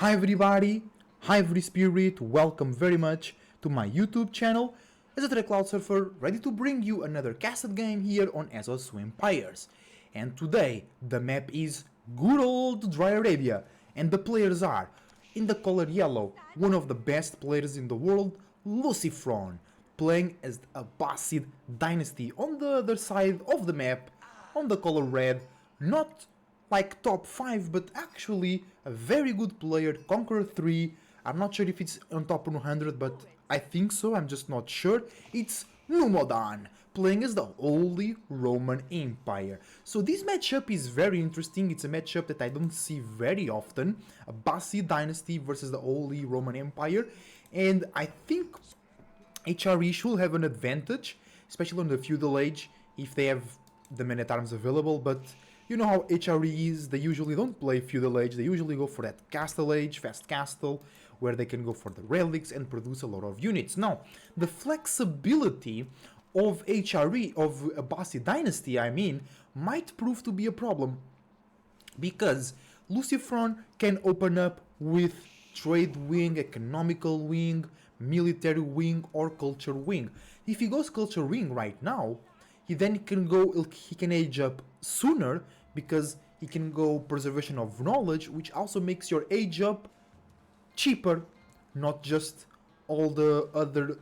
Hi everybody, hi every spirit, welcome very much to my YouTube channel as a Cloud Surfer, ready to bring you another casted game here on Azos Empires. And today the map is good old Dry Arabia and the players are, in the color yellow, one of the best players in the world, Lucifron, playing as a Abbasid dynasty. On the other side of the map, on the color red, not like top 5 but actually a very good player, Conqueror 3. I'm not sure if it's on top 100 but I think so, I'm just not sure. It's Numodan playing as the Holy Roman Empire. So this matchup is very interesting. It's a matchup that I don't see very often, a Abbasid dynasty versus the Holy Roman Empire, and I think HRE should have an advantage, especially on the feudal age if they have the men at arms available. But you know how HRE is, they usually don't play feudal age, they usually go for that castle age, fast castle, where they can go for the relics and produce a lot of units. Now, the flexibility of HRE, of Abbasid dynasty I mean, might prove to be a problem, because Lucifron can open up with trade wing, economical wing, military wing, or culture wing. If he goes culture wing right now, he can age up sooner, because he can go preservation of knowledge, which also makes your age up cheaper, not just all the other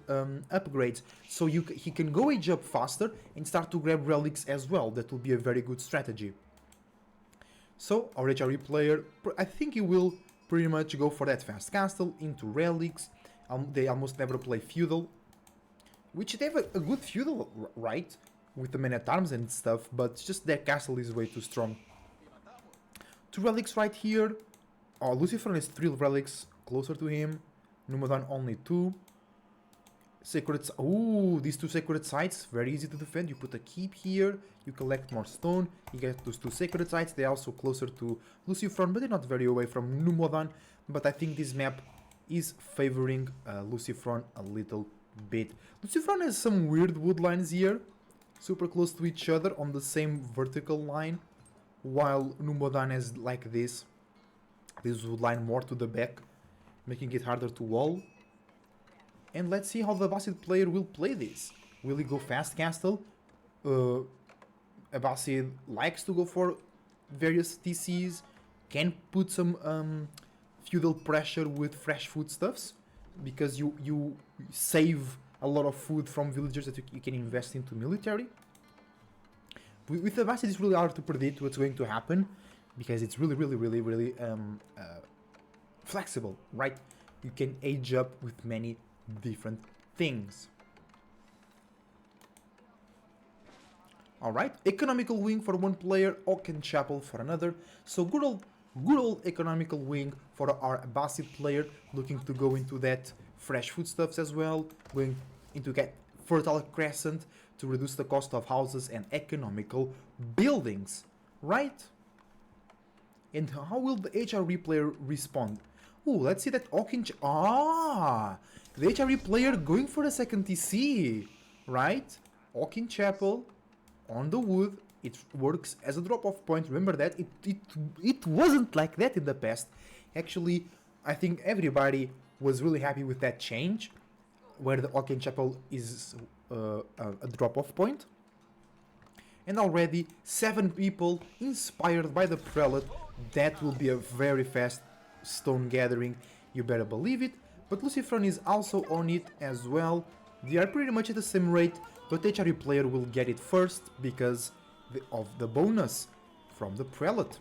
upgrades. So he can go age up faster and start to grab relics as well. That will be a very good strategy. So our HRE player, I think he will pretty much go for that fast castle into relics. They almost never play feudal, which they have a good feudal, right, with the men at arms and stuff, but just their castle is way too strong. 2 relics right here. Oh, Lucifer has 3 relics closer to him. Numodan only 2. Sacred. Ooh, these 2 sacred sites, very easy to defend. You put a keep here, you collect more stone, you get those 2 sacred sites. They're also closer to Lucifron, but they're not very away from Numodan. But I think this map is favoring Lucifron a little bit. Lucifron has some weird wood lines here, super close to each other on the same vertical line, while Numodan has like this wood line more to the back, making it harder to wall. And let's see how the Abbasid player will play this. Will he go fast castle? Abbasid likes to go for various TCs, can put some feudal pressure with fresh foodstuffs, because you save a lot of food from villagers that you can invest into military. With Abbasid, it's really hard to predict what's going to happen, because it's really flexible, right? You can age up with many different things. Alright, economical wing for one player, Oaken Chapel for another. So good old economical wing for our Abbasid player, looking to go into that fresh foodstuffs as well, going into get Fertile Crescent to reduce the cost of houses and economical buildings, right? And how will the HRE player respond? Ooh, let's see that Oaken... the HRE player going for a second TC, right? Oaken Chapel on the wood, it works as a drop-off point. Remember that? It wasn't like that in the past. Actually, I think everybody was really happy with that change, where the Oaken Chapel is a drop-off point. And already 7 people inspired by the prelate. That will be a very fast stone gathering, you better believe it. But Lucifron is also on it as well. They are pretty much at the same rate, but HRE player will get it first because of the bonus from the prelate.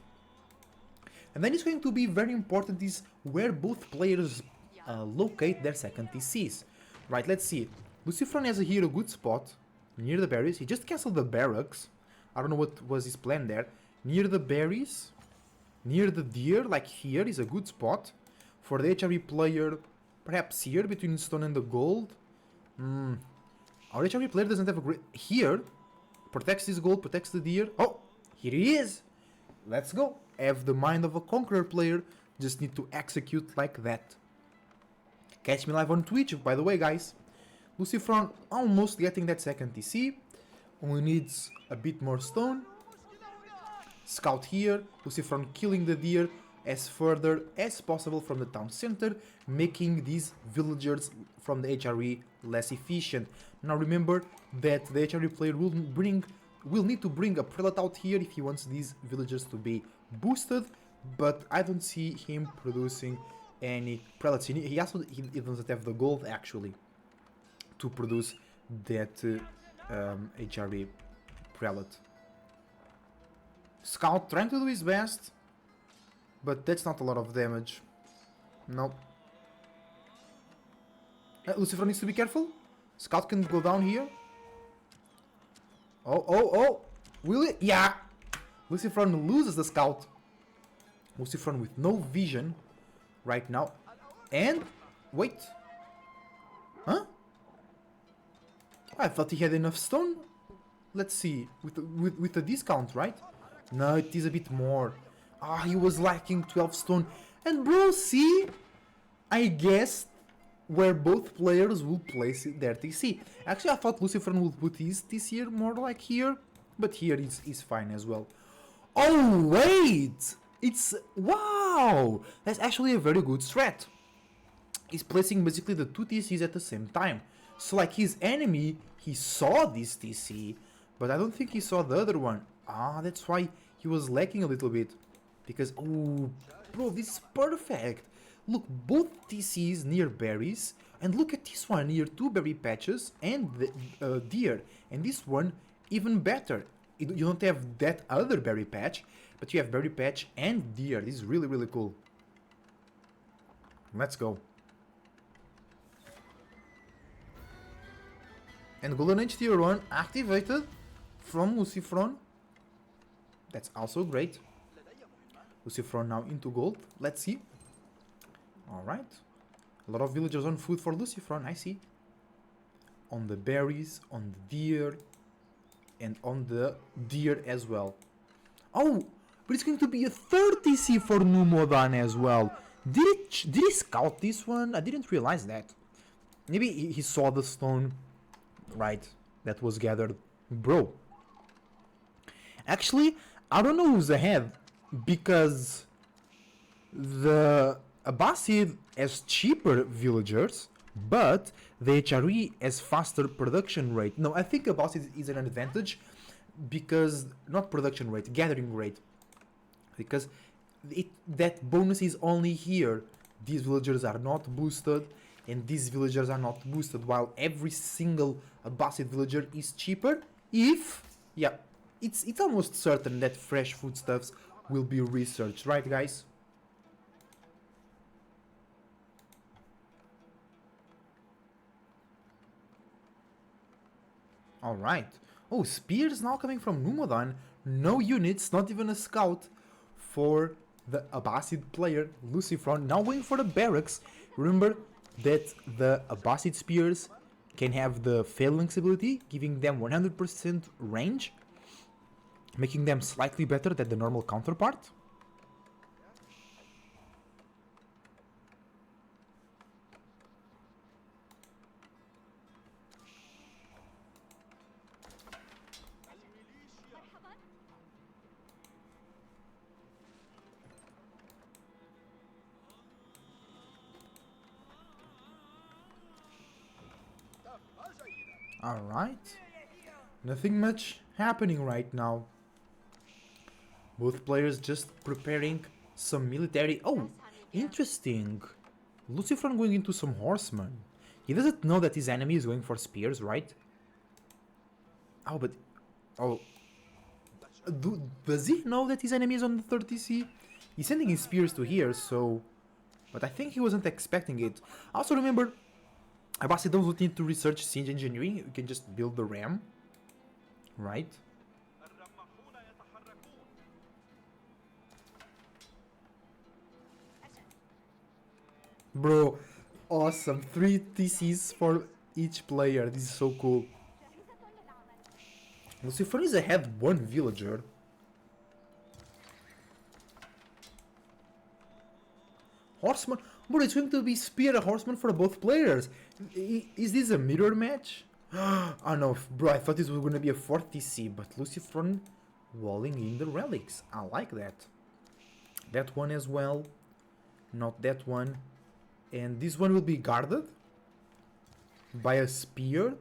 And then it's going to be very important is where both players locate their second TCs. Right, let's see. Lucifron has here a good spot near the berries. He just cancelled the barracks. I don't know what was his plan there. Near the berries, near the deer, like here is a good spot. For the HRE player, perhaps here between stone and the gold. Our HRE player doesn't have a great... Here, protects his gold, protects the deer. Oh, here he is. Let's go. Have the mind of a conqueror player. Just need to execute like that. Catch me live on Twitch, by the way, guys. Lucifron almost getting that second TC. Only needs a bit more stone. Scout here. Lucifron killing the deer. as further as possible from the town center, making these villagers from the HRE less efficient. Now remember that the HRE player will need to bring a prelate out here if he wants these villagers to be boosted, but I don't see him producing any prelates. He doesn't have the gold actually to produce that HRE prelate. Scout trying to do his best, but that's not a lot of damage. Nope. Lucifer needs to be careful. Scout can go down here. Oh. Will it? Yeah. Lucifer loses the Scout. Lucifer with no vision right now. And wait. Huh? I thought he had enough stone. Let's see. With a discount, right? No, it is a bit more. Ah, he was lacking 12 stone. And bro, see? I guessed where both players will place their TC. Actually, I thought Lucifer would put his TC more like here, but here is fine as well. Oh, wait! It's... wow! That's actually a very good strat. He's placing basically the two TCs at the same time. So like his enemy, he saw this TC, but I don't think he saw the other one. Ah, that's why he was lacking a little bit. Because, oh, bro, this is perfect. Look, both TCs near berries, and look at this one near two berry patches and the deer. And this one, even better. You don't have that other berry patch, but you have berry patch and deer. This is really, really cool. Let's go. And Golden Age Tier 1 activated from Lucifron. That's also great. Lucifron now into gold. Let's see. Alright. A lot of villagers on food for Lucifron, I see. On the berries, on the deer, and on the deer as well. Oh! But it's going to be a 30C for Numodan as well. Did he scout this one? I didn't realize that. Maybe he saw the stone, right, that was gathered. Bro. Actually, I don't know who's ahead, because the Abbasid has cheaper villagers, but the HRE has faster production rate. No, I think Abbasid is an advantage, because, not production rate, gathering rate. Because that bonus is only here. These villagers are not boosted, and these villagers are not boosted, while every single Abbasid villager is cheaper if, yeah, it's almost certain that fresh foodstuffs will be researched, right guys? Alright. Oh, spears now coming from Numodan. No units, not even a scout for the Abbasid player, Lucifron. Now going for the barracks. Remember that the Abbasid spears can have the phalanx ability, giving them 100% range, making them slightly better than the normal counterpart. Alright. Nothing much happening right now. Both players just preparing some military... Oh, interesting. Lucifron going into some horsemen. He doesn't know that his enemy is going for spears, right? Oh, but... Oh. Does he know that his enemy is on the 30C? He's sending his spears to here, so... But I think he wasn't expecting it. Also remember, Abbasid don't need to research siege engineering. You can just build the ram. Right? Bro, awesome. 3 TCs for each player. This is so cool. Lucifer is ahead 1 villager. Horseman. Bro, it's going to be spear and horseman for both players. Is this a mirror match? Oh no, bro, I thought this was going to be a 4 TC, but Lucifer walling in the relics. I like that. That one as well. Not that one. And this one will be guarded by a spear.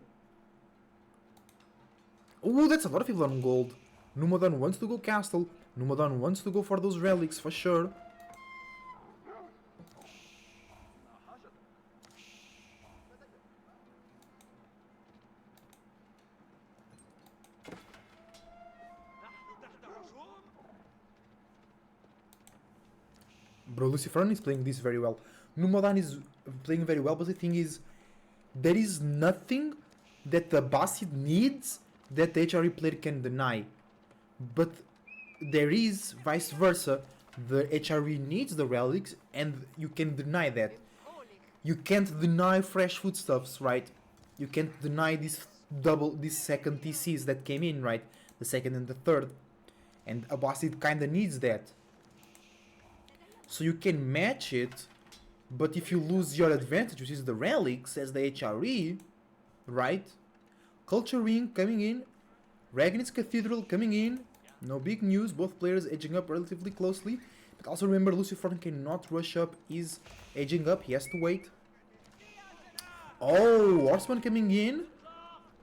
Oh, that's a lot of people on gold. Numodan wants to go castle. Numodan wants to go for those relics for sure. Bro, Luciferin is playing this very well. Numodan is playing very well, but the thing is, there is nothing that the Basid needs that the HRE player can deny. But there is vice versa. The HRE needs the relics and you can deny that. You can't deny fresh foodstuffs, right? You can't deny these second TCs that came in, right? The second and the third. And Abbasid kinda needs that. So you can match it, but if you lose your advantage, which is the relics as the HRE, right? Culture Ring coming in, Ragnitz Cathedral coming in, no big news, both players edging up relatively closely. But also remember, Lucifer cannot rush up, he's edging up, he has to wait. Oh, Horseman coming in,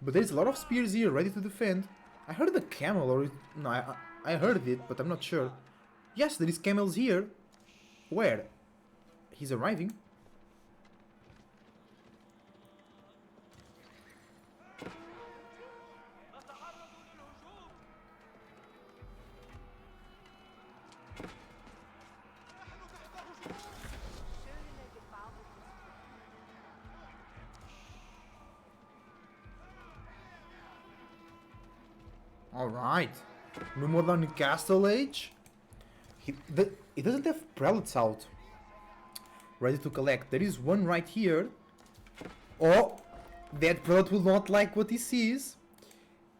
but there's a lot of spears here, ready to defend. I heard the camel, or... no, I heard it, but I'm not sure. Yes, there is camels here. Where? He's arriving. Alright. No more than Castle Age. He doesn't have prelates out. Ready to collect. There is one right here. Oh, that prelate will not like what he sees.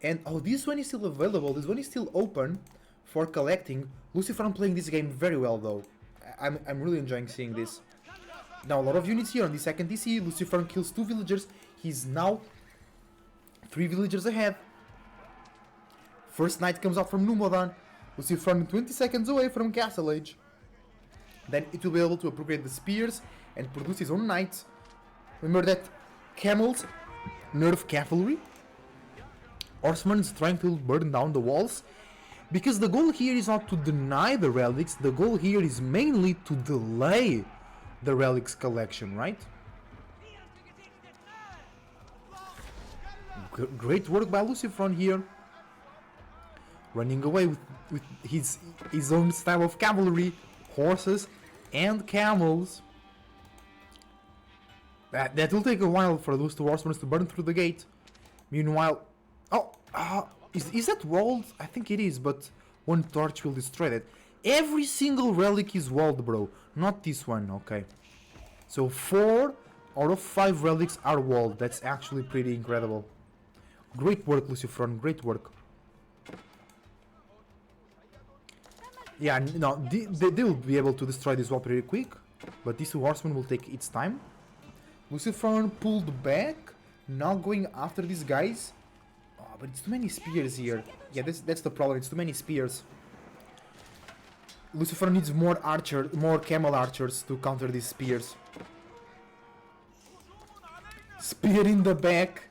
And oh, this one is still available. This one is still open for collecting. Lucifer playing this game very well though. I'm really enjoying seeing this. Now a lot of units here on the second TC. Lucifer kills 2 villagers. He's now 3 villagers ahead. First knight comes out from Numodan. Lucifer 20 seconds away from Castle Age. Then it will be able to upgrade the spears and produce his own knights. Remember that camels nerf cavalry. Horseman is trying to burn down the walls. Because the goal here is not to deny the relics, the goal here is mainly to delay the relics collection, right? Great work by Lucifer here. Running away with his own style of cavalry, horses and camels. That will take a while for those 2 horsemen to burn through the gate. Meanwhile, is that walled? I think it is, but one torch will destroy that. Every single relic is walled, bro. Not this one, okay. So 4 out of 5 relics are walled. That's actually pretty incredible. Great work, Lucifer. Great work. Yeah, no, they will be able to destroy this wall pretty quick, but these 2 horsemen will take its time. Lucifer pulled back, now going after these guys. Oh, but it's too many spears here. Yeah, that's the problem, it's too many spears. Lucifer needs more camel archers to counter these spears. Spear in the back.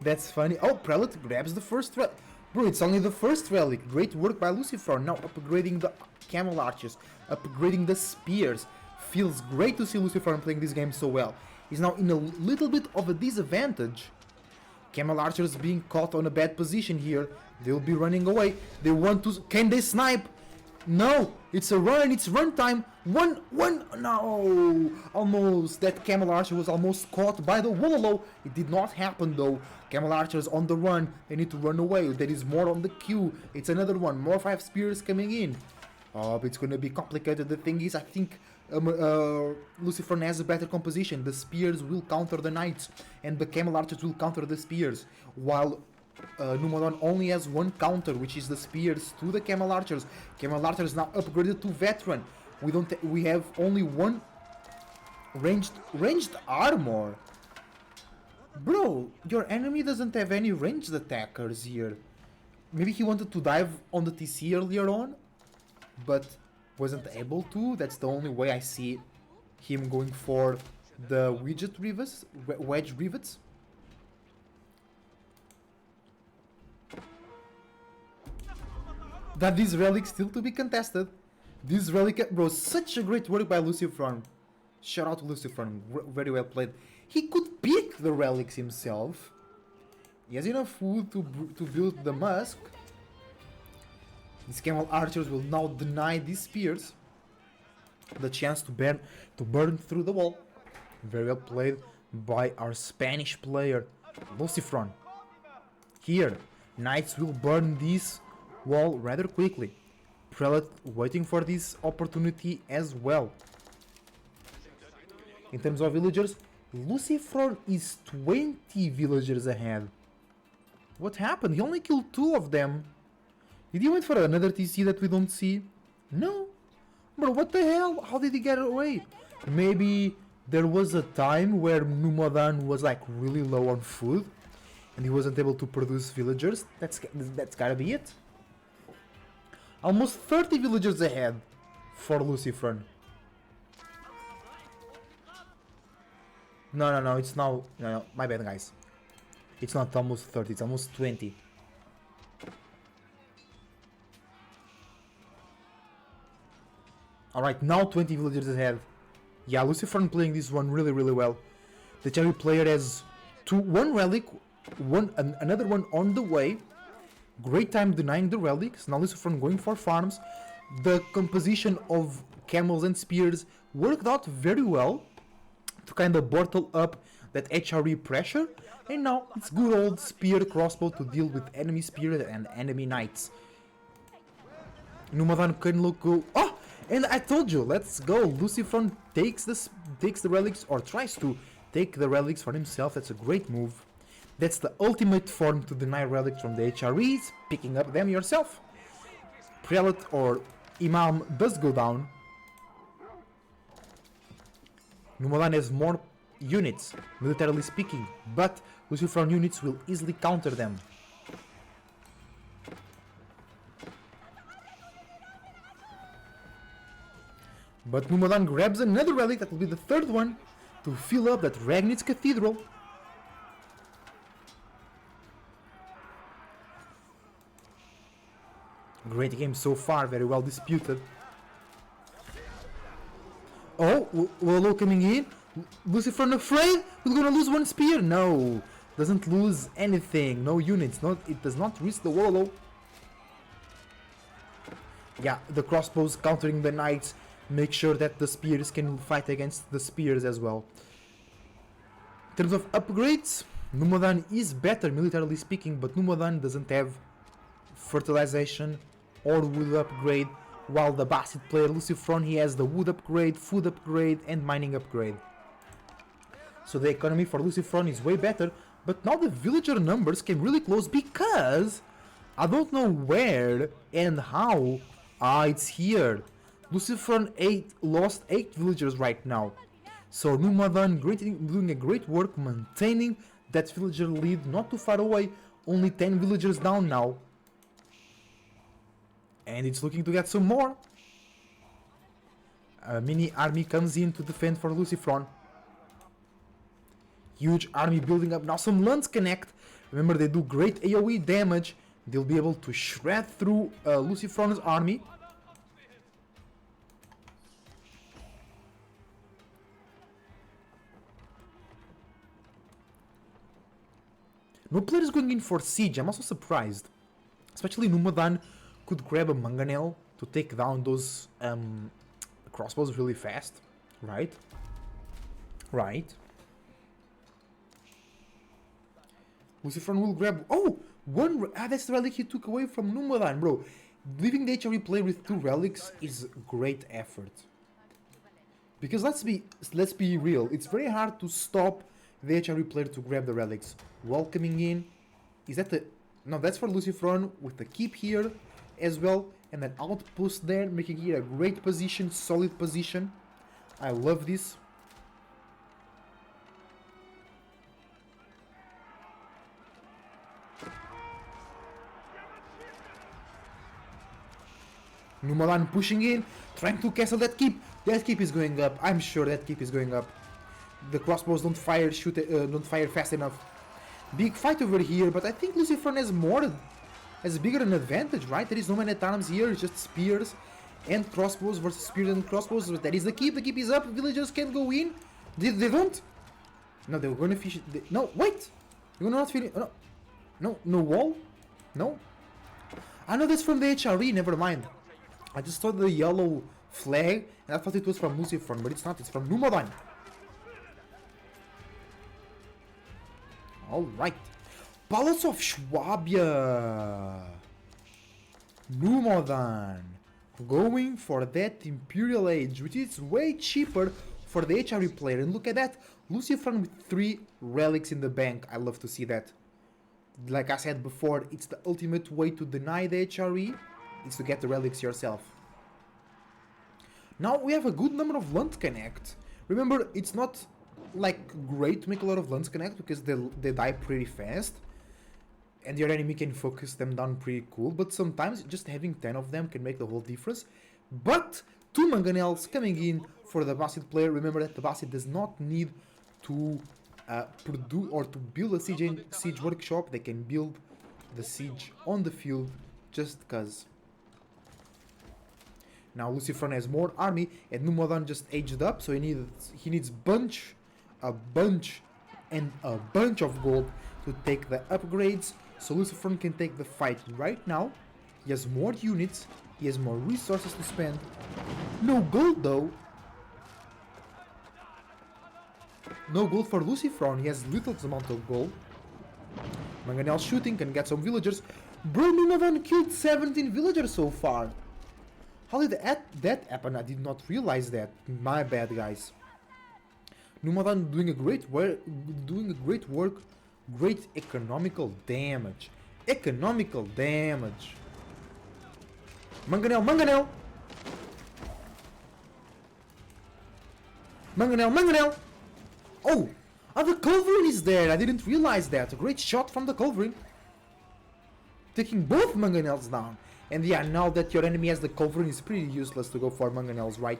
That's funny. Oh, Prelate grabs the first relic. Bro, it's only the first relic. Great work by Lucifer. Now upgrading the camel archers, upgrading the spears. Feels great to see Lucifer playing this game so well. He's now in a little bit of a disadvantage. Camel archers being caught on a bad position here. They'll be running away. They want to... Can they snipe? No! It's a run. It's run time. One... No! Almost. That camel archer was almost caught by the Wololo. It did not happen though. Camel archers on the run. They need to run away. There is more on the queue. It's another one. More 5 spears coming in. Oh, but it's gonna be complicated. The thing is, I think Lucifer has a better composition. The spears will counter the knights, and the camel archers will counter the spears, while Numodan only has one counter, which is the spears to the camel archers. Camel archers now upgraded to veteran. We have only one ranged armor. Bro, your enemy doesn't have any ranged attackers here. Maybe he wanted to dive on the TC earlier on, but wasn't able to. That's the only way I see him going for the wedge rivets. That this relic still to be contested. This relic, bro, such a great work by Lucifron. Shout out to Lucifron, very well played. He could pick the relics himself. He has enough food to build the musk. These camel archers will now deny these spears the chance to burn through the wall. Very well played by our Spanish player, Lucifron. Here, knights will burn this wall rather quickly. Prelate waiting for this opportunity as well. In terms of villagers, Lucifron is 20 villagers ahead. What happened? He only killed 2 of them. Did he wait for another TC that we don't see? No. Bro, what the hell? How did he get away? Maybe there was a time where Numodan was like really low on food and he wasn't able to produce villagers. That's gotta be it. Almost 30 villagers ahead for Lucifron. No, it's now... No, my bad, guys. It's not almost 30, it's almost 20. Alright, now 20 villagers ahead. Yeah, Lucifron playing this one really, really well. The Cherry player has one relic, another one on the way. Great time denying the relics. Now Lucifron going for farms. The composition of camels and spears worked out very well to kind of bottle up that HRE pressure. And now it's good old spear crossbow to deal with enemy spears and enemy knights. Numadan can look go. Oh! And I told you, let's go. Lucifron takes the relics, or tries to take the relics for himself. That's a great move. That's the ultimate form to deny relics from the HREs, picking up them yourself. Prelate or Imam does go down. Numadan has more units, militarily speaking, but Lucifron units will easily counter them. But Numadan grabs another relic, that will be the third one, to fill up that Ragnitz Cathedral. Great game so far, very well disputed. Oh, Lolo coming in. Lucifron afraid? We're gonna lose one spear? No, doesn't lose anything, no units, it does not risk the Lolo. Yeah, the crossbows countering the knights. Make sure that the spears can fight against the spears as well. In terms of upgrades, Numadan is better militarily speaking, but Numadan doesn't have fertilization or wood upgrade, while the Basset player Lucifron, he has the wood upgrade, food upgrade and mining upgrade. So the economy for Lucifron is way better, but now the villager numbers came really close because I don't know where and how. It's here. Lucifron lost 8 villagers right now. So Numadan doing a great work maintaining that villager lead not too far away. Only 10 villagers down now. And it's looking to get some more. A mini army comes in to defend for Lucifron. Huge army building up. Now some lands connect. Remember, they do great AoE damage. They'll be able to shred through Lucifron's army. No player is going in for siege. I'm also surprised. Especially Numadan could grab a mangonel to take down those crossbows really fast. Right? Right. Lucifron will grab... Oh! That's the relic he took away from Numadan, bro. Leaving the HRE player with 2 relics is great effort. Because let's be real. It's very hard to stop the HRE player to grab the relics. Wall coming in. Is that the... No, that's for Lucifron with the keep here as well. And an outpost there, making it a great position, solid position. I love this. Numalan pushing in, trying to castle that keep. That keep is going up. I'm sure that keep is going up. The crossbows don't fire fast enough. Big fight over here, but I think Lucifer has bigger an advantage, right? There is no man at arms here, it's just spears and crossbows versus spears and crossbows. That is the keep. The keep is up. Villagers can't go in. They don't. No, they were going to fish it. No, wait. You're not feeling. No wall. No. I know that's from the HRE. Never mind. I just saw the yellow flag and I thought it was from Lucifer, but it's not. It's from Numadan. Alright. Palace of Schwabia. Numadan. Going for that Imperial Age, which is way cheaper for the HRE player. And look at that. Lucifer with 3 relics in the bank. I love to see that. Like I said before, it's the ultimate way to deny the HRE. It's to get the relics yourself. Now we have a good number of Lands Connect. Remember, it's not like great to make a lot of Lands Connect because they die pretty fast. And your enemy can focus them down pretty cool. But sometimes just having 10 of them can make the whole difference. But 2 Mangonels coming in for the Bassett player. Remember that the Bassett does not need to produce or to build a siege workshop. They can build the siege on the field just cause. Now Lucifer has more army and Numadan just aged up, so he needs a bunch of gold to take the upgrades, so Lucifer can take the fight right now. He has more units, he has more resources to spend. No gold though. No gold for Lucifer, he has little amount of gold. Mangonel shooting, can get some villagers. Bro, Numadan killed 17 villagers so far. How did that happen? I did not realize that. My bad, guys. Numadan doing a great work, great economical damage. Mangonel. Oh, the Culverin is there. I didn't realize that. A great shot from the Culverin, taking both Mangonels down. And yeah, now that your enemy has the Culverin, it's pretty useless to go for Mangonels, right?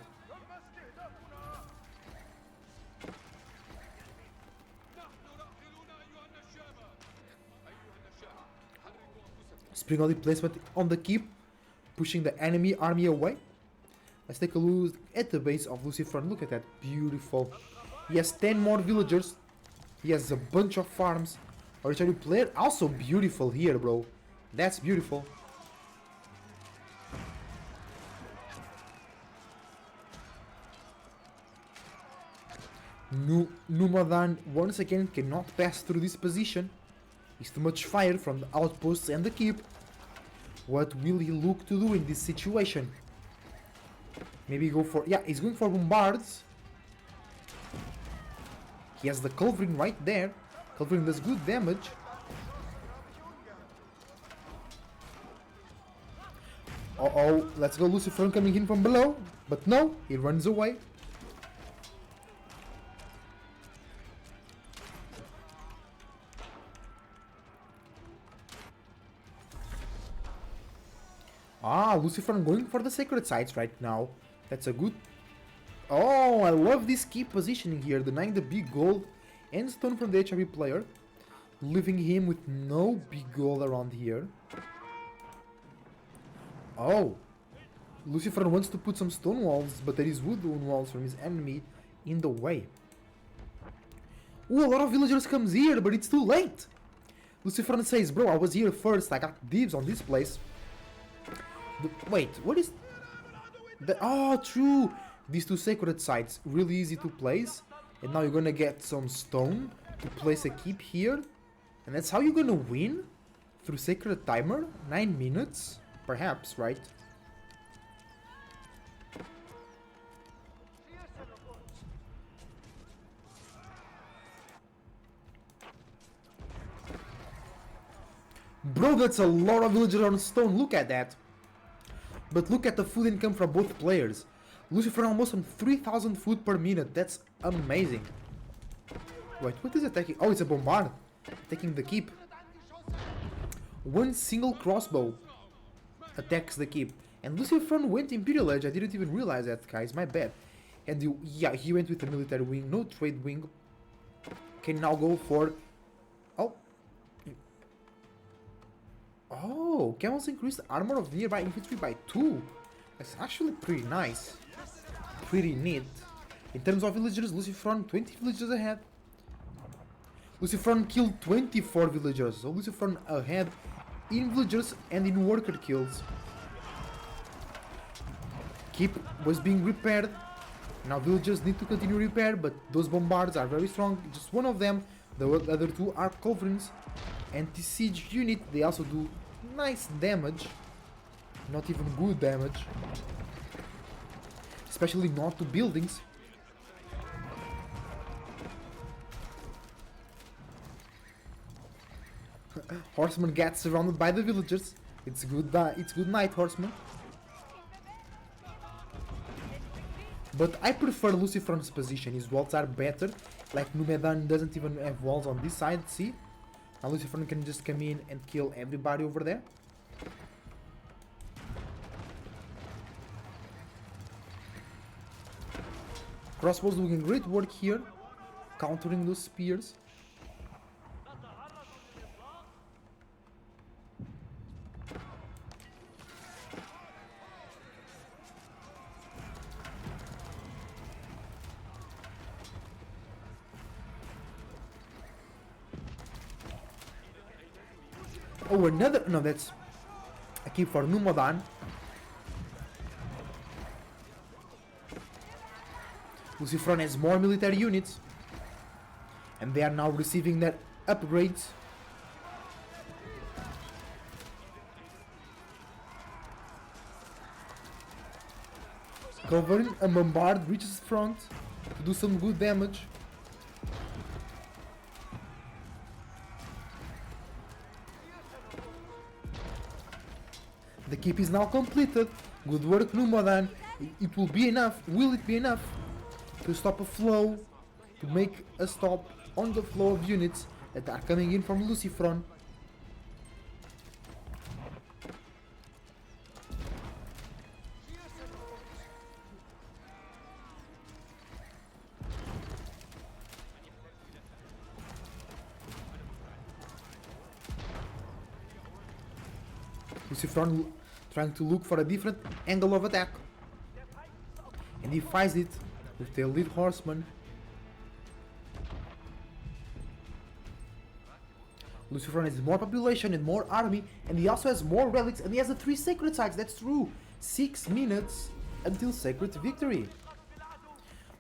Spring Olive placement on the keep, pushing the enemy army away. Let's take a look at the base of Lucifer. Look at that, beautiful. He has 10 more villagers. He has a bunch of farms. Original player also beautiful here, bro. That's beautiful. Numadan once again cannot pass through this position. It's too much fire from the outposts and the keep. What will he look to do in this situation? Maybe go for... yeah, he's going for bombards. He has the Culverin right there. Culverin does good damage. Uh-oh, let's go Lucifer coming in from below. But no, he runs away. Lucifer going for the sacred sites right now. That's a good... oh, I love this key positioning here, denying the big gold and stone from the HRE player, leaving him with no big gold around here. Oh, Lucifer wants to put some stone walls, but there is wooden walls from his enemy in the way. Ooh, a lot of villagers comes here, but it's too late. Lucifer says, bro, I was here first, I got dibs on this place. Wait, what is... oh, true! These 2 sacred sites, really easy to place. And now you're gonna get some stone to place a keep here. And that's how you're gonna win? Through sacred timer? 9 minutes? Perhaps, right? Bro, that's a lot of villagers on stone, look at that! But look at the food income from both players. Lucifer almost on 3000 food per minute, that's amazing. Wait, what is attacking? Oh, it's a bombard. Taking the keep. One single crossbow attacks the keep. And Lucifer went Imperial Edge. I didn't even realize that, guys. My bad. And yeah, he went with the military wing, no trade wing. Can now go for... Oh. Oh, camels increased armor of nearby infantry by 2. That's actually pretty nice. Pretty neat. In terms of villagers, Lucifer 20 villagers ahead. Lucifer killed 24 villagers. So Lucifer ahead in villagers and in worker kills. Keep was being repaired. Now villagers need to continue repair, but those bombards are very strong. Just one of them. The other two are culverins. Anti-siege unit. They also do nice damage. Not even good damage. Especially not to buildings. Horseman gets surrounded by the villagers. It's good night, Horseman. But I prefer Lucifer's position. His walls are better. Like Numedan doesn't even have walls on this side, see? Now Lucifer can just come in and kill everybody over there. Crossbows doing great work here, countering those spears. Oh, another... No, that's a key for Numodan. Lucifer has more military units. And they are now receiving their upgrades. Covering a bombard reaches front to do some good damage. The keep is now completed. Good work, Numodan. It will be enough. Will it be enough to stop a flow, to make a stop on the flow of units that are coming in from Lucifron? Lucifron trying to look for a different angle of attack. And he finds it with the lead horseman. Lucifer has more population and more army, and he also has more relics, and he has the 3 sacred sites. That's true. 6 minutes until sacred victory.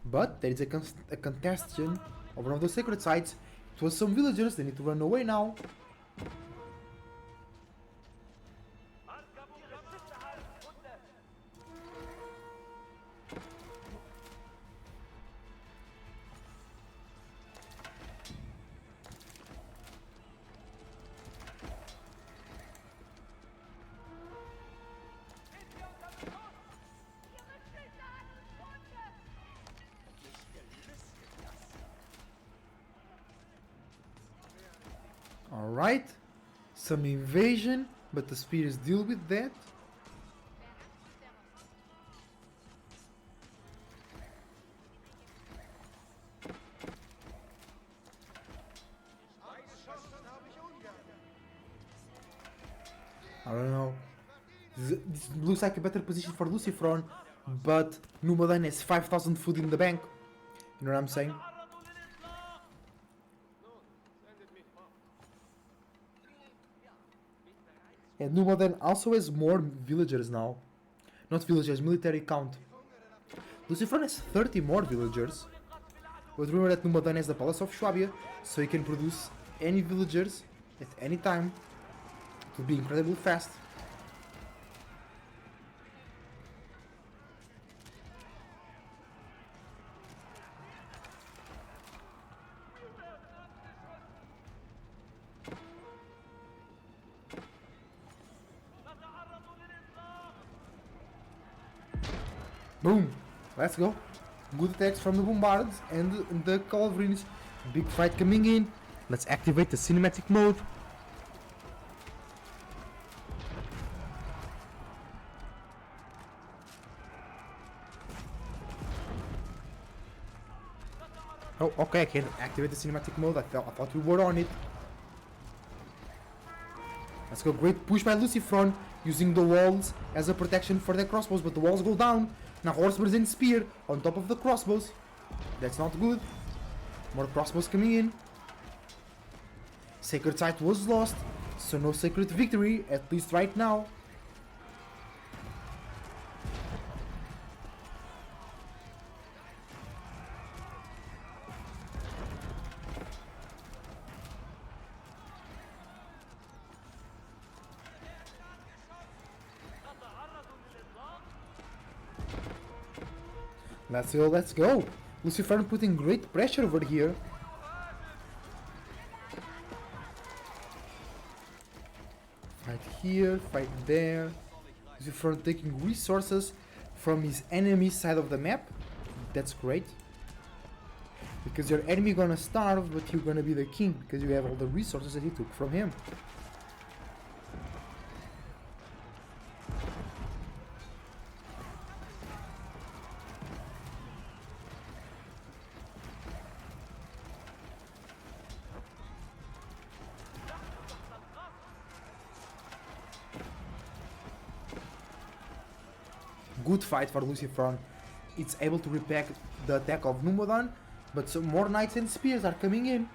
But there is a contestation of one of the sacred sites. It was some villagers. They need to run away now. Alright, some invasion, but the spears deal with that. I don't know. This looks like a better position for Lucifron, but Numodan has 5,000 food in the bank. You know what I'm saying? And Numodan also has more villagers now. Not villagers, military count. Lucifron has 30 more villagers. But remember that Numodan has the Palace of Schwabia, so he can produce any villagers at any time. It will be incredibly fast. Boom! Let's go. Good attacks from the bombards and the cavalries. Big fight coming in. Let's activate the cinematic mode. Oh, okay, I can activate the cinematic mode. I thought we were on it. Let's go. Great push by Lucifron, using the walls as a protection for their crossbows, but the walls go down. Now Horsebird's and Spear on top of the crossbows. That's not good. More crossbows coming in. Sacred Sight was lost, so no Sacred Victory, at least right now. Let's go, let's go. Lucifer putting great pressure over here. Fight here, fight there. Lucifer taking resources from his enemy side of the map. That's great. Because your enemy gonna starve, but you're gonna be the king because you have all the resources that he took from him. Good fight for Lucifron. It's able to repack the attack of Numodon, but some more Knights and Spears are coming in.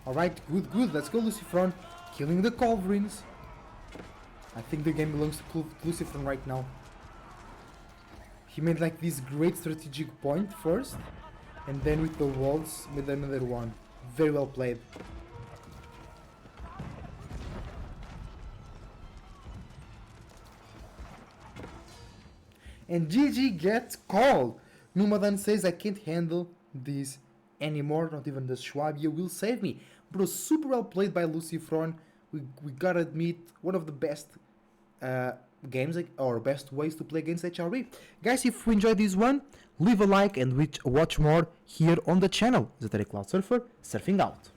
Alright, good, let's go Lucifron, killing the Culverins. I think the game belongs to Lucifron right now. He made like this great strategic point first, and then with the walls made another one. Very well played. And GG gets called. Numadan says I can't handle this anymore, not even the Schwabia will save me. Bro, super well played by Lucifron. We gotta admit, one of the best games or best ways to play against HRV. Guys, if you enjoyed this one, leave a like and watch more here on the channel. Zatari Cloud Surfer, surfing out.